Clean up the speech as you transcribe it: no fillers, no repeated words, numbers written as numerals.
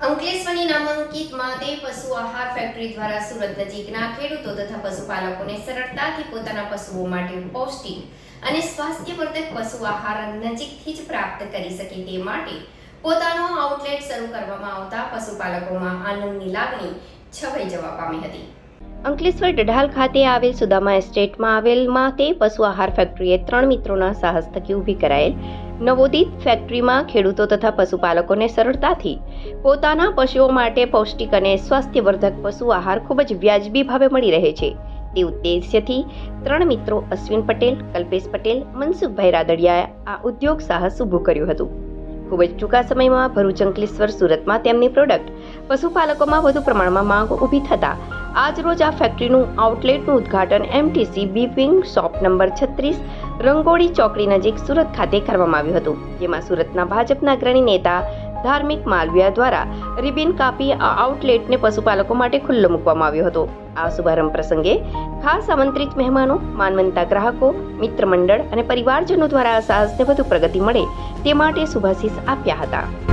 અંકલેશ્વરની નામાંકિત માતે પશુ આહાર ફેક્ટરી દ્વારા સુરત નજીકના ખેડૂતો તથા પશુપાલકોને સરળતાથી પોતાના પશુઓ માટે પૌષ્ટિક અને સ્વાસ્થ્યવર્ધક પશુ આહાર નજીકથી જ પ્રાપ્ત કરી શકે તે માટે પોતાનો આઉટલેટ શરૂ કરવામાં આવતા પશુપાલકોમાં આનંદની લાગણી છવાઈ જવા પામી હતી। અંકલેશ્વર ડઢાલ ખાતે આવેલ સુદામા એસ્ટેટમાં આવેલ માતે પશુ આહાર ફેક્ટરીએ 3 મિત્રોના સાહસ થકી ઊભી કરાયેલ નવોદિત ફેક્ટરીમાં ખેડૂતો તથા પશુપાલકોને સરળતાથી પોતાના પશુઓ માટે પૌષ્ટિક અને સ્વાસ્થ્યવર્ધક પશુ આહાર ખૂબ જ વ્યાજબી ભાવે મળી રહે છે તે ઉદ્દેશ્યથી 3 મિત્રો અશ્વિન પટેલ, કલ્પેશ પટેલ, મનસુખભાઈ રાદડિયાએ આ ઉદ્યોગ સાહસ ઊભું કર્યું હતું। ખૂબ જ ટૂંકા સમયમાં ભરૂચ, અંકલેશ્વર, સુરતમાં તેમની પ્રોડક્ટ પશુપાલકોમાં વધુ પ્રમાણમાં માંગ ઊભી થતા આજરોજ આ ફેક્ટરીનું આઉટલેટનું ઉદ્ઘાટન એમટીસી બીપિંગ શોપ નંબર 36 રંગોળી ચોકડી નજીક સુરત ખાતે કરવામાં આવ્યું હતું, જેમાં સુરતના ભાજપના અગ્રણી નેતા ધાર્મિક માલવિયા દ્વારા રિબિન કાપી આ આઉટલેટને પશુપાલકો માટે ખુલ્લો મૂકવામાં આવ્યો હતો। આ શુભારંભ પ્રસંગે ખાસ આમંત્રિત મહેમાનો, માનવંતા ગ્રાહકો, મિત્ર મંડળ અને પરિવારજનો દ્વારા આ સાહસને વધુ પ્રગતિ મળે તે માટે શુભાશીષ આપ્યા હતા।